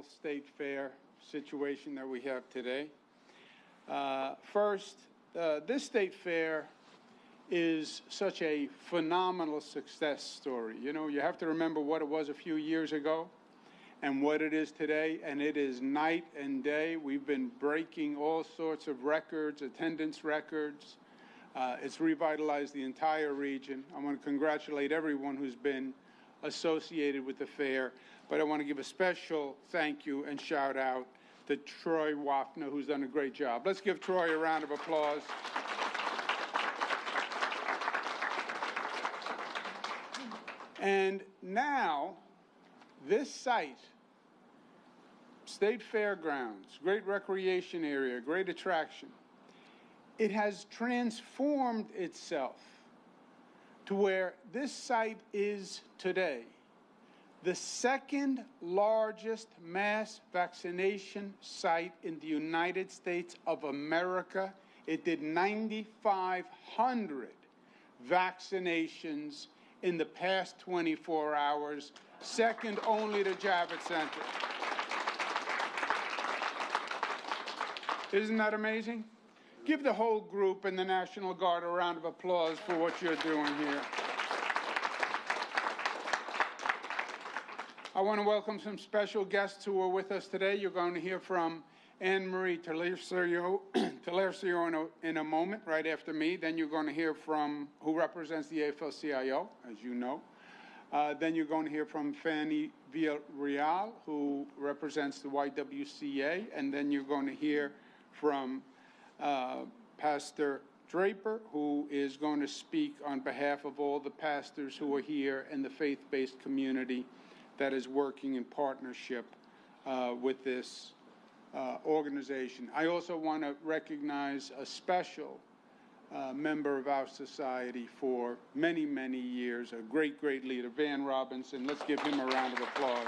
phenomenal state fair situation that we have today. First, this state fair is such a phenomenal success story. You know, you have to remember what it was a few years ago and what it is today, and it is night and day. We've been breaking all sorts of records, attendance records. It's revitalized the entire region. I want to congratulate everyone who's been associated with the fair, but I want to give a special thank you and shout out to Troy Waffner, who's done a great job. Let's give Troy a round of applause. And now, this site, State Fairgrounds, great recreation area, great attraction, it has transformed itself to where this site is today the second largest mass vaccination site in the United States of America. It did 9,500 vaccinations in the past 24 hours, second only to Javits Center. Isn't that amazing? Give the whole group and the National Guard a round of applause for what you're doing here. I want to welcome some special guests who are with us today. You're going to hear from Anne Marie Talercio in a moment, right after me. Then you're going to hear from who represents the AFL-CIO, as you know. Then you're going to hear from Fanny Villarreal, who represents the YWCA. And then you're going to hear from Pastor Draper, who is going to speak on behalf of all the pastors who are here in the faith-based community that is working in partnership with this organization. I also want to recognize a special member of our society for many, many years, a great, great leader, Van Robinson. Let's give him a round of applause.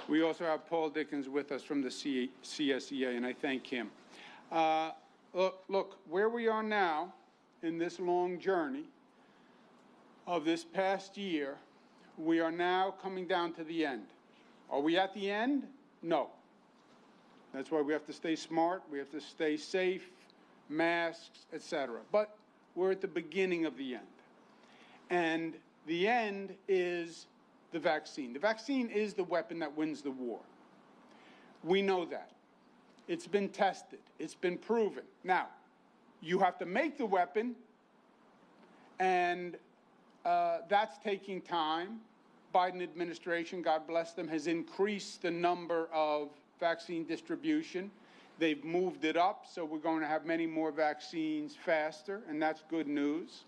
We also have Paul Dickens with us from the CSEA, and I thank him. Look, where we are now in this long journey of this past year, we are now coming down to the end. Are we at the end? No. That's why we have to stay smart, we have to stay safe, masks, etc. But we're at the beginning of the end. And the end is the vaccine. The vaccine is the weapon that wins the war. We know that. It's been tested. It's been proven. Now, you have to make the weapon, and that's taking time. Biden administration, God bless them, has increased the number of vaccine distribution. They've moved it up, so we're going to have many more vaccines faster, and that's good news.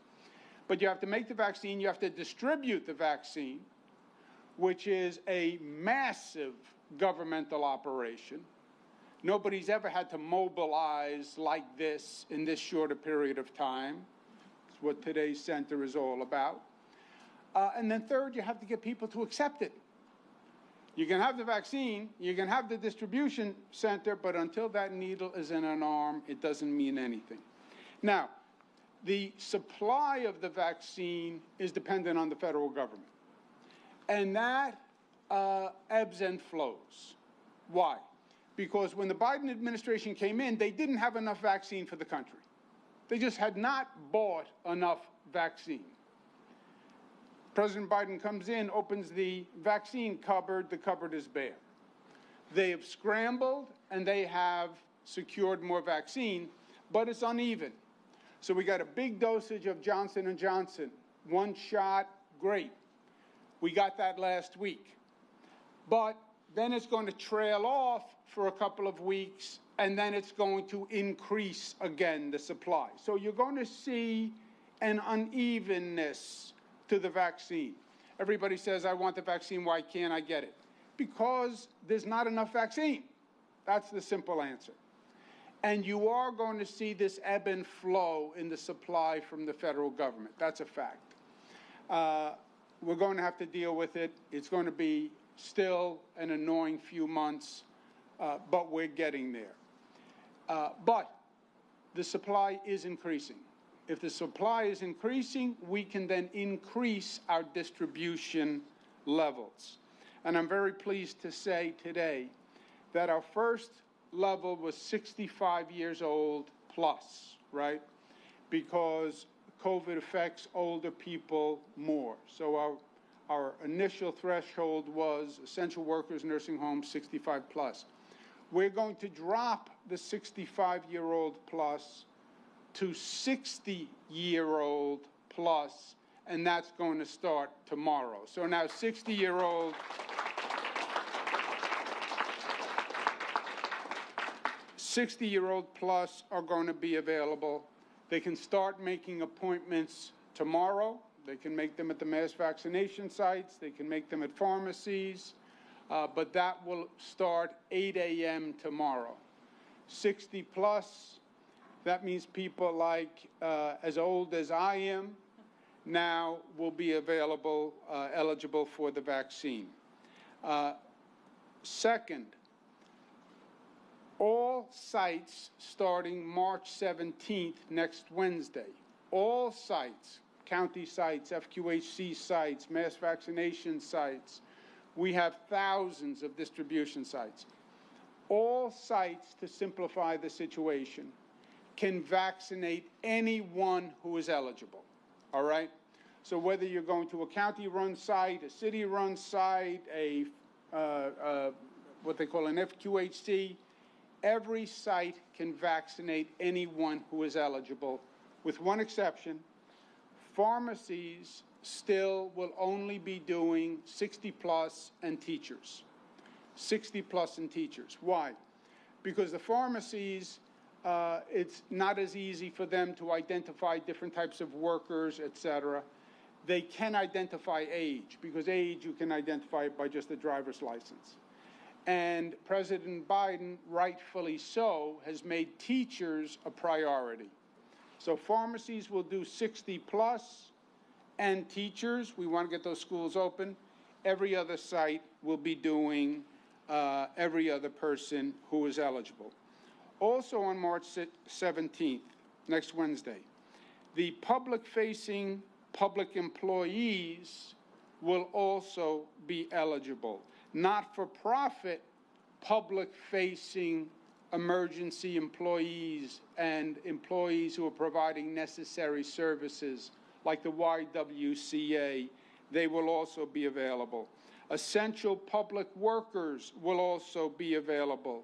But you have to make the vaccine, you have to distribute the vaccine, which is a massive governmental operation. Nobody's ever had to mobilize like this in this short a period of time. It's what today's center is all about. And then third, you have to get people to accept it. You can have the vaccine, you can have the distribution center, but until that needle is in an arm, it doesn't mean anything. Now, the supply of the vaccine is dependent on the federal government. And that ebbs and flows. Why? Because when the Biden administration came in, they didn't have enough vaccine for the country. They just had not bought enough vaccine. President Biden comes in, opens the vaccine cupboard, the cupboard is bare. They have scrambled and they have secured more vaccine, but it's uneven. So we got a big dosage of Johnson & Johnson, one shot, great. We got that last week. But then it's going to trail off for a couple of weeks, and then it's going to increase again, the supply. So you're going to see an unevenness to the vaccine. Everybody says, I want the vaccine, why can't I get it? Because there's not enough vaccine. That's the simple answer. And you are going to see this ebb and flow in the supply from the federal government. That's a fact. We're going to have to deal with it. It's going to be still an annoying few months, but we're getting there. But the supply is increasing. If the supply is increasing, we can then increase our distribution levels. And I'm very pleased to say today that our first level was 65 years old plus, right? Because COVID affects older people more. So our initial threshold was essential workers, nursing homes, 65 plus. We're going to drop the 65-year-old plus to 60-year-old plus, and that's going to start tomorrow. So now 60-year-old plus are going to be available. They can start making appointments tomorrow. They can make them at the mass vaccination sites. They can make them at pharmacies. But that will start 8 a.m. tomorrow. 60 plus, that means people like as old as I am now will be available, eligible for the vaccine. Second, all sites starting March 17th, next Wednesday, all sites, county sites, FQHC sites, mass vaccination sites, we have thousands of distribution sites. All sites, to simplify the situation, can vaccinate anyone who is eligible, all right? So whether you're going to a county-run site, a city-run site, what they call an FQHC, every site can vaccinate anyone who is eligible, with one exception. Pharmacies still will only be doing 60 plus and teachers. 60 plus and teachers. Why? Because the pharmacies, it's not as easy for them to identify different types of workers, et cetera. They can identify age, because age you can identify by just a driver's license. And President Biden, rightfully so, has made teachers a priority. So pharmacies will do 60 plus, and teachers, we want to get those schools open. Every other site will be doing every other person who is eligible. Also on March 17th, next Wednesday, the public-facing public employees will also be eligible. Not-for-profit public-facing emergency employees and employees who are providing necessary services like the YWCA, they will also be available. Essential public workers will also be available.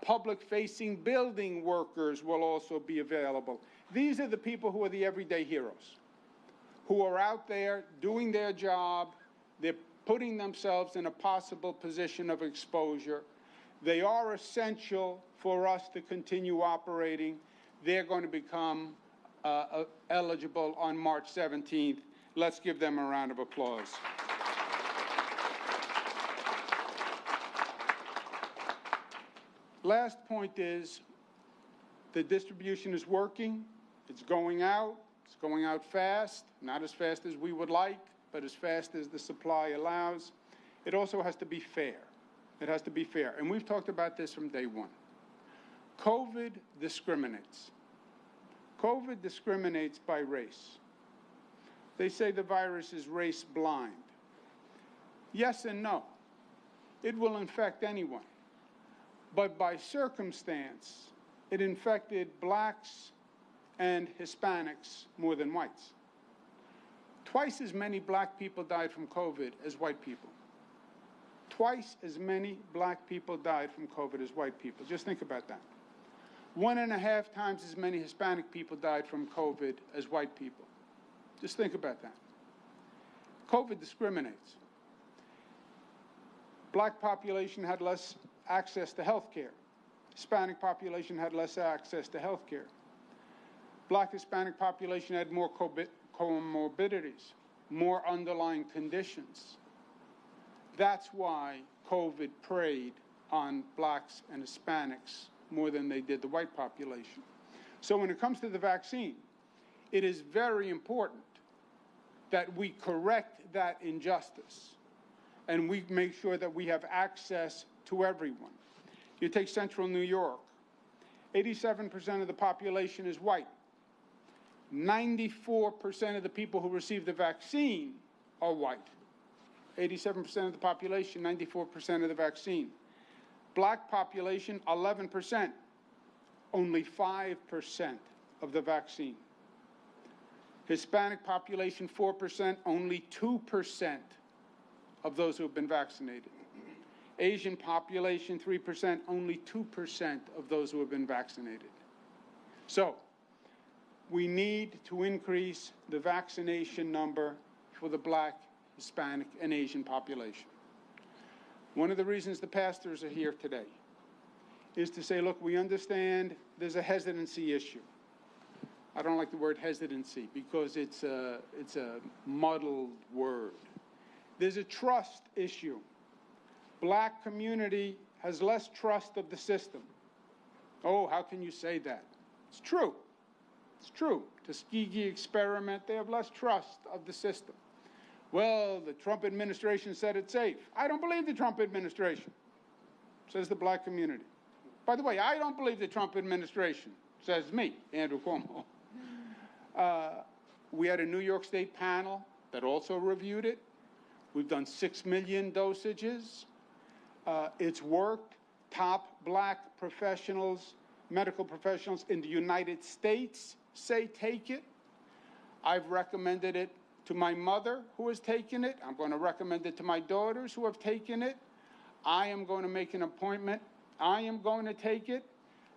Public-facing building workers will also be available. These are the people who are the everyday heroes, who are out there doing their job. They're putting themselves in a possible position of exposure. They are essential for us to continue operating. They're going to become eligible on March 17th. Let's give them a round of applause. Last point is the distribution is working. It's going out. It's going out fast, not as fast as we would like, but as fast as the supply allows. It also has to be fair. It has to be fair. And we've talked about this from day one. COVID discriminates. COVID discriminates by race. They say the virus is race blind. Yes and no. It will infect anyone. But by circumstance, it infected blacks and Hispanics more than whites. Twice as many black people died from COVID as white people. Twice as many black people died from COVID as white people. Just think about that. 1.5 times as many Hispanic people died from COVID as white people. Just think about that. COVID discriminates. Black population had less access to health care. Hispanic population had less access to health care. Black Hispanic population had more comorbidities, more underlying conditions. That's why COVID preyed on blacks and Hispanics more than they did the white population. So when it comes to the vaccine, it is very important that we correct that injustice and we make sure that we have access to everyone. You take Central New York, 87% of the population is white. 94% of the people who receive the vaccine are white. 87% of the population, 94% of the vaccine. Black population, 11%, only 5% of the vaccine. Hispanic population, 4%, only 2% of those who have been vaccinated. Asian population, 3%, only 2% of those who have been vaccinated. So, we need to increase the vaccination number for the Black, Hispanic, and Asian population. One of the reasons the pastors are here today is to say, look, we understand there's a hesitancy issue. I don't like the word hesitancy because it's a muddled word. There's a trust issue. Black community has less trust of the system. Oh, how can you say that? It's true. It's true. Tuskegee experiment, they have less trust of the system. Well, the Trump administration said it's safe. I don't believe the Trump administration, says the black community. By the way, I don't believe the Trump administration, says me, Andrew Cuomo. We had a New York State panel that also reviewed it. We've done 6 million dosages. It's worked. Top black professionals, medical professionals in the United States say take it. I've recommended it to my mother who has taken it. I'm going to recommend it to my daughters who have taken it. I am going to make an appointment. I am going to take it.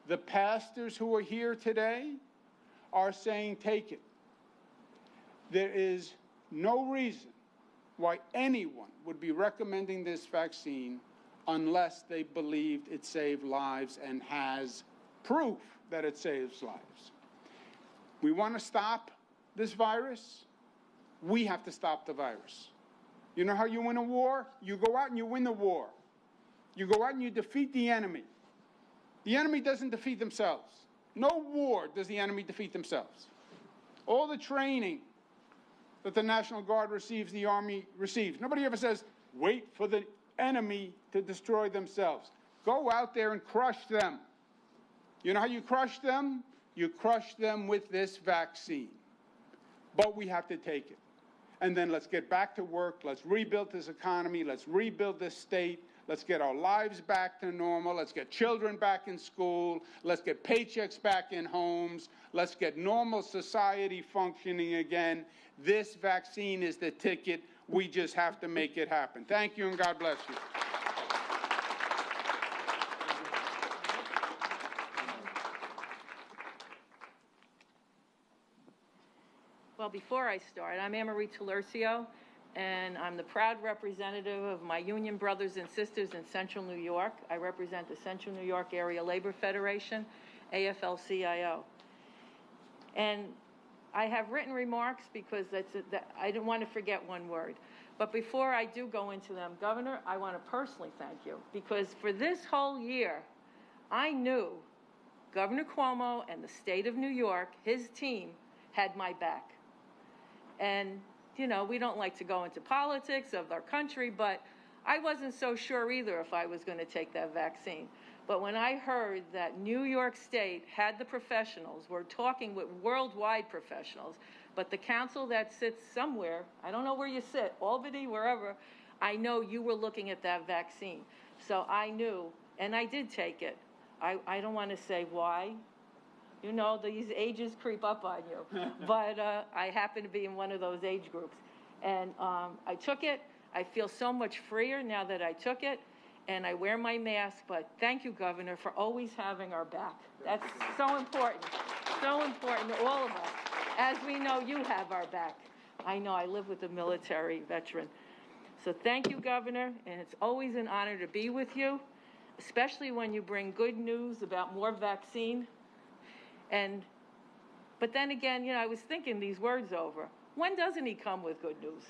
The pastors who are here today are saying take it. There is no reason why anyone would be recommending this vaccine unless they believed it saved lives and has proof that it saves lives. We want to stop this virus. We have to stop the virus. You know how you win a war? You go out and you win the war. You go out and you defeat the enemy. The enemy doesn't defeat themselves. No war does the enemy defeat themselves. All the training that the National Guard receives, the Army receives. Nobody ever says, wait for the enemy to destroy themselves. Go out there and crush them. You know how you crush them? You crush them with this vaccine. But we have to take it. And then let's get back to work. Let's rebuild this economy. Let's rebuild this state. Let's get our lives back to normal. Let's get children back in school. Let's get paychecks back in homes. Let's get normal society functioning again. This vaccine is the ticket. We just have to make it happen. Thank you, and God bless you. Well, before I start, I'm Anne-Marie Talercio, and I'm the proud representative of my union brothers and sisters in Central New York. I represent the Central New York Area Labor Federation, AFL-CIO. And I have written remarks because I didn't want to forget one word. But before I do go into them, Governor, I want to personally thank you, because for this whole year, I knew Governor Cuomo and the state of New York, his team, had my back. And, you know, we don't like to go into politics of our country, but I wasn't so sure either if I was going to take that vaccine. But when I heard that New York State had the professionals, we're talking with worldwide professionals, but the council that sits somewhere, I don't know where you sit, Albany, wherever, I know you were looking at that vaccine. So I knew, and I did take it. I don't want to say why. You know, these ages creep up on you. But I happen to be in one of those age groups. And I took it. I feel so much freer now that I took it. And I wear my mask. But thank you, Governor, for always having our back. That's so important to all of us. As we know, you have our back. I know, I live with a military veteran. So thank you, Governor. And it's always an honor to be with you, especially when you bring good news about more vaccine. But then again, you know, I was thinking these words over. When doesn't he come with good news?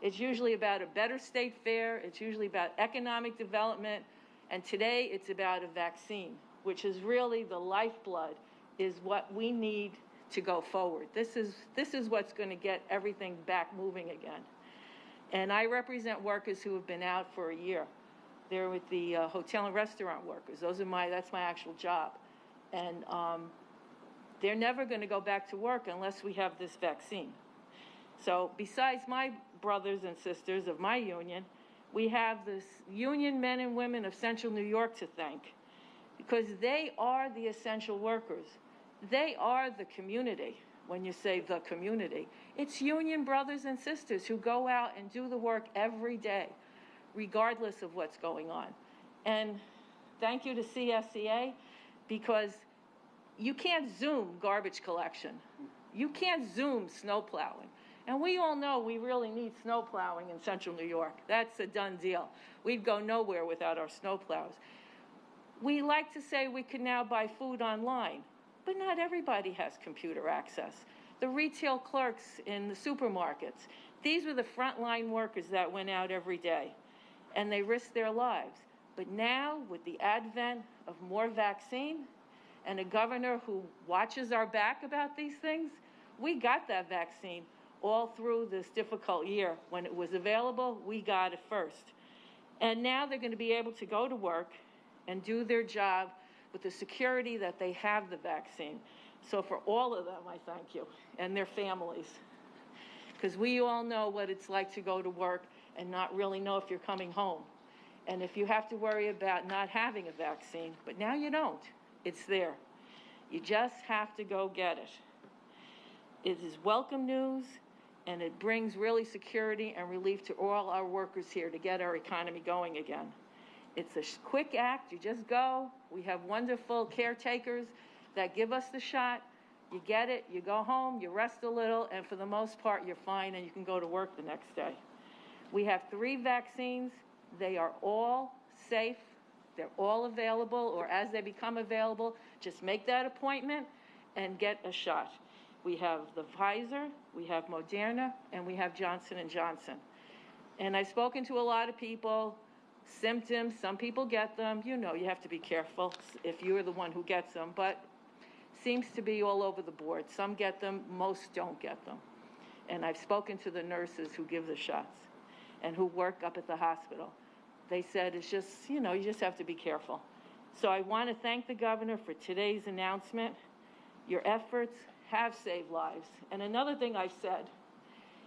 It's usually about a better state fair. It's usually about economic development. And today it's about a vaccine, which is really the lifeblood, is what we need to go forward. This is what's going to get everything back moving again. And I represent workers who have been out for a year. They're with the hotel and restaurant workers. That's my actual job. And they're never going to go back to work unless we have this vaccine. So besides my brothers and sisters of my union. We have the union men and women of Central New York to thank, because they are the essential workers. They are the community. When you say the community, it's union brothers and sisters who go out and do the work every day, regardless of what's going on. And thank you to CSEA, because you can't Zoom garbage collection. You can't Zoom snow plowing. And we all know we really need snow plowing in Central New York. That's a done deal. We'd go nowhere without our snow plows. We like to say we can now buy food online, but not everybody has computer access. The retail clerks in the supermarkets, these were the frontline workers that went out every day, and they risked their lives. But now, with the advent of more vaccine and a governor who watches our back about these things, we got that vaccine all through this difficult year. When it was available, we got it first. And now they're going to be able to go to work and do their job with the security that they have the vaccine. So for all of them, I thank you, and their families. Because we all know what it's like to go to work and not really know if you're coming home. And if you have to worry about not having a vaccine, but now you don't, it's there. You just have to go get it. It is welcome news, and it brings really security and relief to all our workers here to get our economy going again. It's a quick act. You just go. We have wonderful caretakers that give us the shot. You get it, you go home, you rest a little, and for the most part, you're fine, and you can go to work the next day. We have 3 vaccines. They are all safe. They're all available, or as they become available, just make that appointment and get a shot. We have the Pfizer, we have Moderna, and we have Johnson & Johnson. And I've spoken to a lot of people. Symptoms, some people get them. You know, you have to be careful if you're the one who gets them, but seems to be all over the board. Some get them, most don't get them. And I've spoken to the nurses who give the shots and who work up at the hospital. They said it's just, you know, you just have to be careful. So I want to thank the governor for today's announcement. Your efforts have saved lives. And another thing I've said,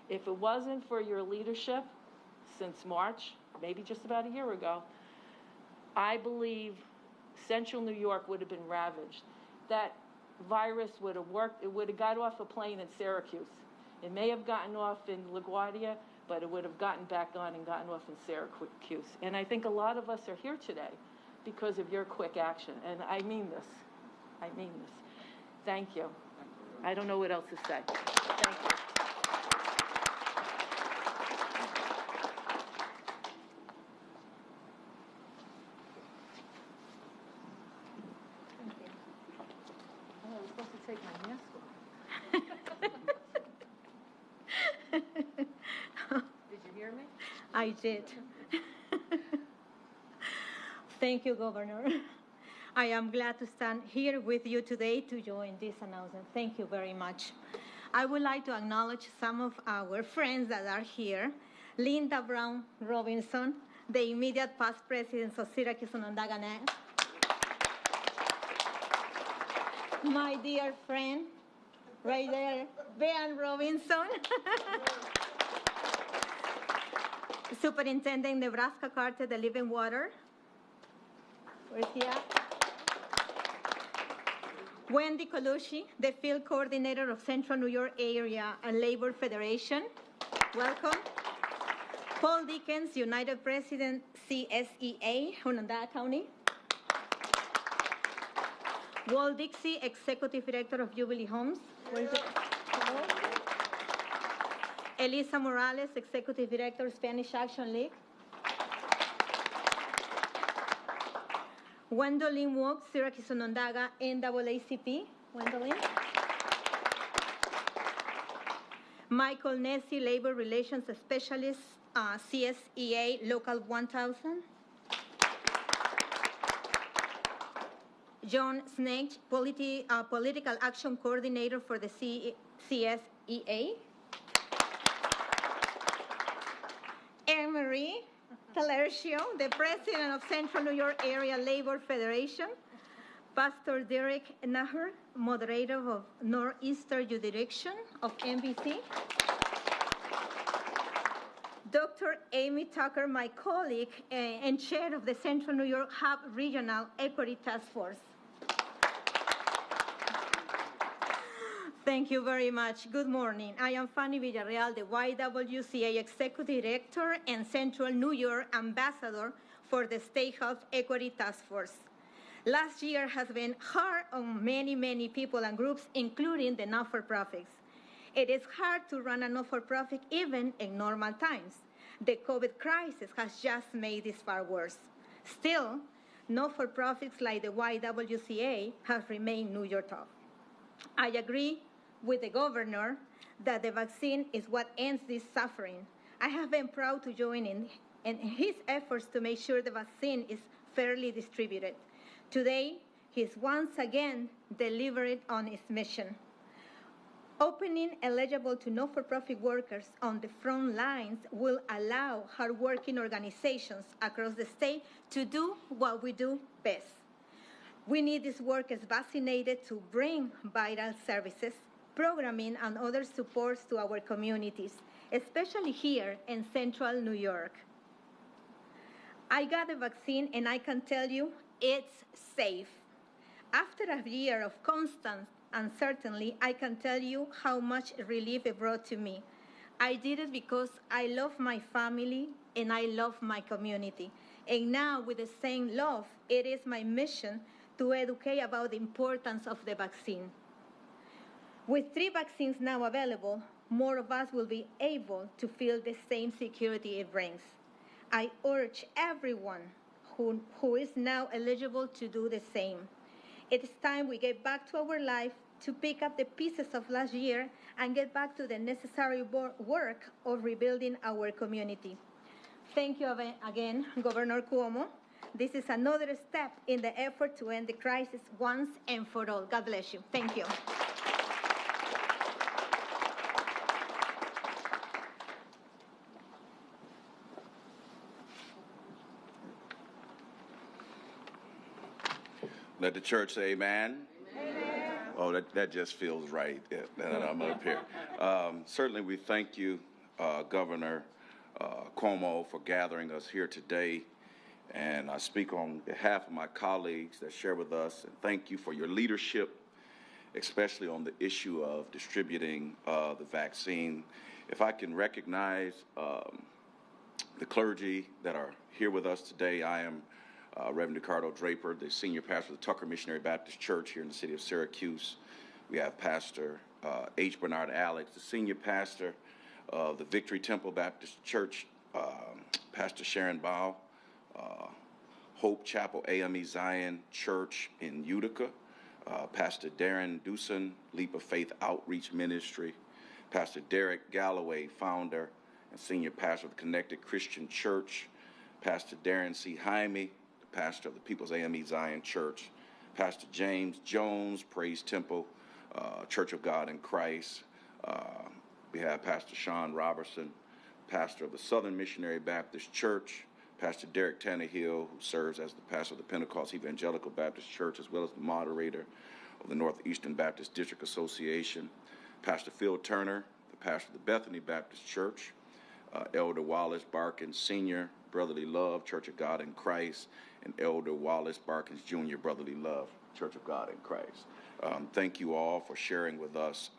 if it wasn't for your leadership since March, maybe just about a year ago, I believe Central New York would have been ravaged. That virus would have worked, it would have got off a plane in Syracuse. It may have gotten off in LaGuardia, but it would have gotten back on and gotten off in Syracuse. And I think a lot of us are here today because of your quick action. And I mean this. I mean this. Thank you. I don't know what else to say. Thank you. Take my mask off. Did you hear me? I did. Thank you, Governor. I am glad to stand here with you today to join this announcement. Thank you very much. I would like to acknowledge some of our friends that are here. Linda Brown Robinson, the immediate past presidents of Syracuse and Onondaga. My dear friend, right there, Ben Robinson. Superintendent Nebraska Carter, the Living Water. Where's he at? Wendy Colucci, the Field Coordinator of Central New York Area and Labor Federation. Welcome. Paul Dickens, United President, CSEA, Onondaga County. Walt Dixie, Executive Director of Jubilee Homes. Where is it? Hello? Elisa Morales, Executive Director, Spanish Action League. Gwendolyn Wook, Syracuse Onondaga, NAACP. Gwendolyn. Michael Nessie, Labor Relations Specialist, CSEA, Local 1000. John Snake, Political Action Coordinator for the CSEA. Anne-Marie Talercio, the President of Central New York Area Labor Federation. Pastor Derek Naher, Moderator of Northeastern Jurisdiction of NBC. Dr. Amy Tucker, my colleague and chair of the Central New York Hub Regional Equity Task Force. Thank you very much. Good morning. I am Fanny Villarreal, the YWCA Executive Director and Central New York Ambassador for the State Health Equity Task Force. Last year has been hard on many, many people and groups, including the not-for-profits. It is hard to run a not-for-profit even in normal times. The COVID crisis has just made this far worse. Still, not-for-profits like the YWCA have remained New York top. I agree with the governor that the vaccine is what ends this suffering. I have been proud to join in his efforts to make sure the vaccine is fairly distributed. Today, he's once again delivered on his mission. Opening eligible to not-for-profit workers on the front lines will allow hardworking organizations across the state to do what we do best. We need these workers vaccinated to bring vital services, programming, and other supports to our communities, especially here in Central New York. I got the vaccine, and I can tell you it's safe. After a year of constant uncertainty, I can tell you how much relief it brought to me. I did it because I love my family and I love my community. And now, with the same love, it is my mission to educate about the importance of the vaccine. With 3 vaccines now available, more of us will be able to feel the same security it brings. I urge everyone who is now eligible to do the same. It is time we get back to our life, to pick up the pieces of last year and get back to the necessary work of rebuilding our community. Thank you again, Governor Cuomo. This is another step in the effort to end the crisis once and for all. God bless you. Thank you. Let the church say amen. Amen. Oh, that just feels right. That I'm up here. Certainly we thank you, Governor Cuomo, for gathering us here today. And I speak on behalf of my colleagues that share with us, and thank you for your leadership, especially on the issue of distributing the vaccine. If I can recognize the clergy that are here with us today, I am Reverend Ricardo Draper, the senior pastor of the Tucker Missionary Baptist Church here in the city of Syracuse. We have Pastor H. Bernard Alex, the senior pastor of the Victory Temple Baptist Church, Pastor Sharon Bow, Hope Chapel AME Zion Church in Utica, Pastor Darren Dewson, Leap of Faith Outreach Ministry, Pastor Derek Galloway, founder and senior pastor of the Connected Christian Church, Pastor Darren C. Jaime, pastor of the People's AME Zion Church, Pastor James Jones, Praise Temple, Church of God in Christ. We have Pastor Sean Robertson, pastor of the Southern Missionary Baptist Church, Pastor Derek Tannehill, who serves as the pastor of the Pentecost Evangelical Baptist Church, as well as the moderator of the Northeastern Baptist District Association, Pastor Phil Turner, the pastor of the Bethany Baptist Church, Elder Wallace Barkins Sr., Brotherly Love, Church of God in Christ, and Elder Wallace Barkins Jr., Brotherly Love, Church of God in Christ. Thank you all for sharing with us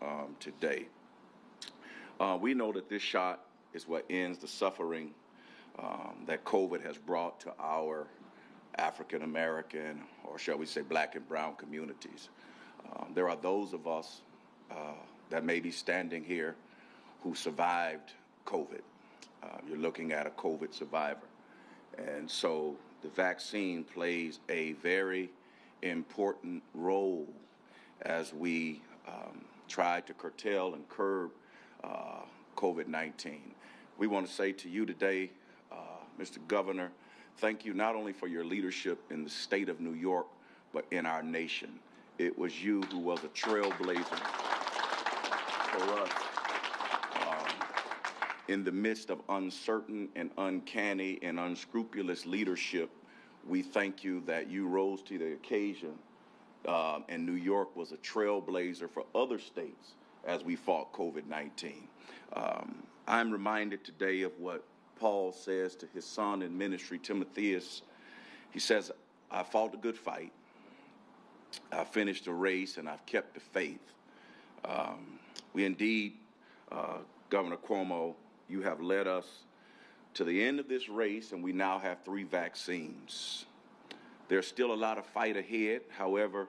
today. We know that this shot is what ends the suffering that COVID has brought to our African American, or shall we say black and brown communities. There are those of us that may be standing here who survived COVID. You're looking at a COVID survivor. And so the vaccine plays a very important role as we try to curtail and curb COVID-19. We want to say to you today, Mr. Governor, thank you not only for your leadership in the state of New York, but in our nation. It was you who was a trailblazer for us. In the midst of uncertain and uncanny and unscrupulous leadership, we thank you that you rose to the occasion, and New York was a trailblazer for other states as we fought COVID-19. I'm reminded today of what Paul says to his son in ministry, Timotheus, he says, I fought a good fight. I finished the race, and I've kept the faith. We indeed, Governor Cuomo, you have led us to the end of this race, and we now have 3 vaccines. There's still a lot of fight ahead. However,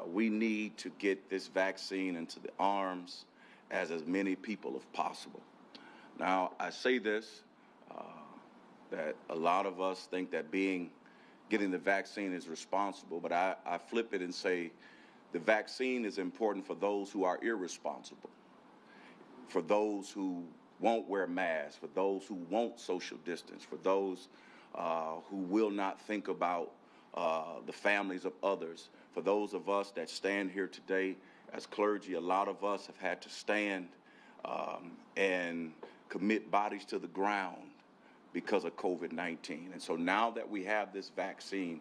we need to get this vaccine into the arms as many people as possible. Now, I say this, that a lot of us think that getting the vaccine is responsible, but I flip it and say the vaccine is important for those who are irresponsible, for those who won't wear masks, for those who won't social distance, for those who will not think about the families of others, for those of us that stand here today as clergy. A lot of us have had to stand and commit bodies to the ground because of COVID-19. And so now that we have this vaccine,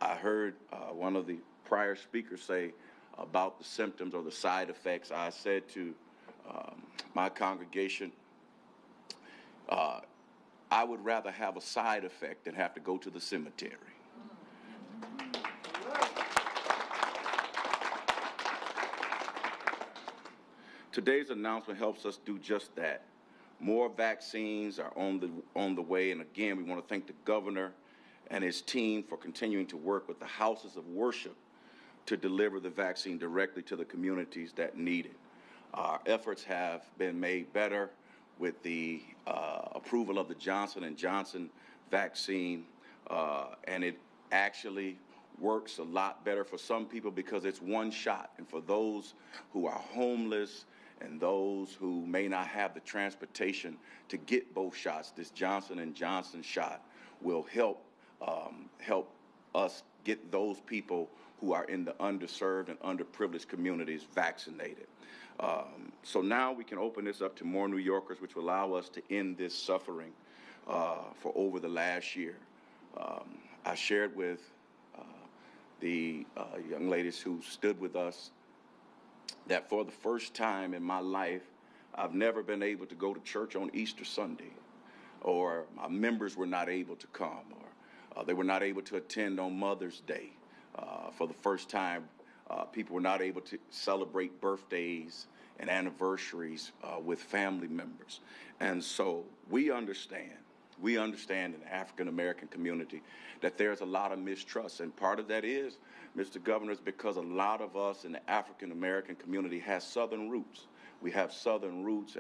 I heard one of the prior speakers say about the symptoms or the side effects. I said to my congregation, I would rather have a side effect than have to go to the cemetery. Today's announcement helps us do just that. More vaccines are on the way, and again, we want to thank the governor and his team for continuing to work with the houses of worship to deliver the vaccine directly to the communities that need it. Our efforts have been made better with the approval of the Johnson & Johnson vaccine, and it actually works a lot better for some people because it's one shot. And for those who are homeless and those who may not have the transportation to get both shots, this Johnson & Johnson shot will help us get those people who are in the underserved and underprivileged communities vaccinated. So now we can open this up to more New Yorkers, which will allow us to end this suffering for over the last year. I shared with the young ladies who stood with us that for the first time in my life, I've never been able to go to church on Easter Sunday, or my members were not able to come, or they were not able to attend on Mother's Day. For the first time, people were not able to celebrate birthdays and anniversaries with family members. And so we understand in the African American community that there's a lot of mistrust. And part of that is, Mr. Governor, is because a lot of us in the African American community has Southern roots. We have Southern roots,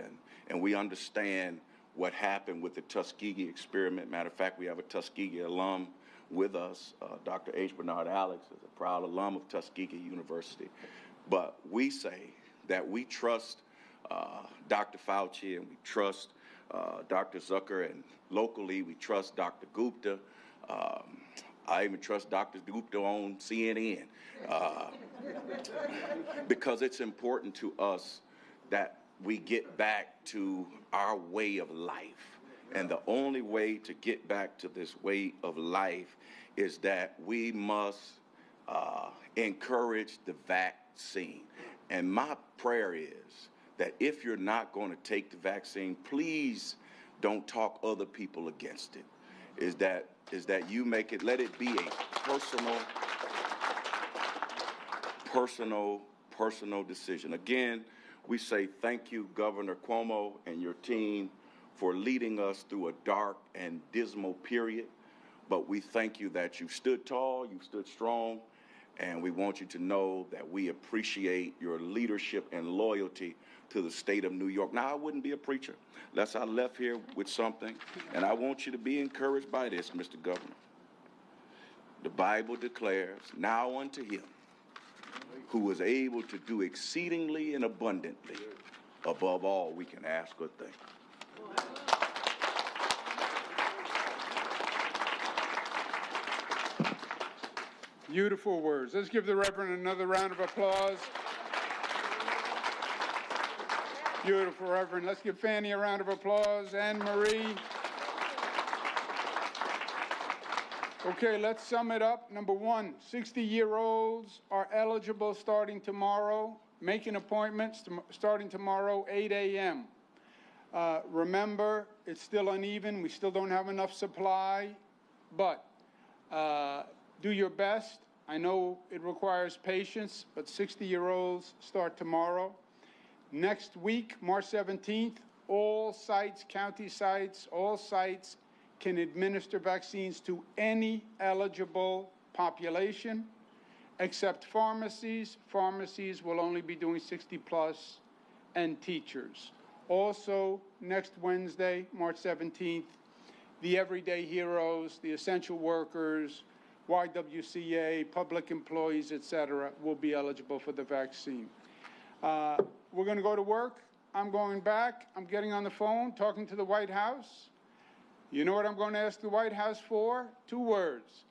and we understand what happened with the Tuskegee experiment. Matter of fact, we have a Tuskegee alum with us. Dr. H. Bernard Alex is a proud alum of Tuskegee University. But we say that we trust Dr. Fauci, and we trust Dr. Zucker, and locally we trust Dr. Gupta. I even trust Dr. Gupta on CNN because it's important to us that we get back to our way of life. And the only way to get back to this way of life is that we must encourage the vaccine. And my prayer is that if you're not going to take the vaccine, please don't talk other people against it. Is that you make it, let it be a personal decision. Again, we say thank you, Governor Cuomo and your team, for leading us through a dark and dismal period. But we thank you that you stood tall, you stood strong, and we want you to know that we appreciate your leadership and loyalty to the state of New York. Now, I wouldn't be a preacher unless I left here with something, and I want you to be encouraged by this, Mr. Governor. The Bible declares, now unto him who is able to do exceedingly and abundantly above all we can ask or think. Beautiful words. Let's give the Reverend another round of applause. Beautiful, Reverend. Let's give Fannie a round of applause. Anne Marie. Okay, let's sum it up. Number one, 60-year-olds are eligible starting tomorrow, making appointments starting tomorrow, 8 a.m. Remember, it's still uneven. We still don't have enough supply, but do your best. I know it requires patience, but 60-year-olds start tomorrow. Next week, March 17th, all sites, county sites, all sites can administer vaccines to any eligible population, except pharmacies. Pharmacies will only be doing 60-plus, and teachers. Also, next Wednesday, March 17th, the everyday heroes, the essential workers, YWCA, public employees, etc., will be eligible for the vaccine. We're going to go to work. I'm going back. I'm getting on the phone, talking to the White House. You know what I'm going to ask the White House for? 2 words: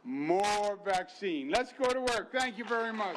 more vaccine. Let's go to work. Thank you very much.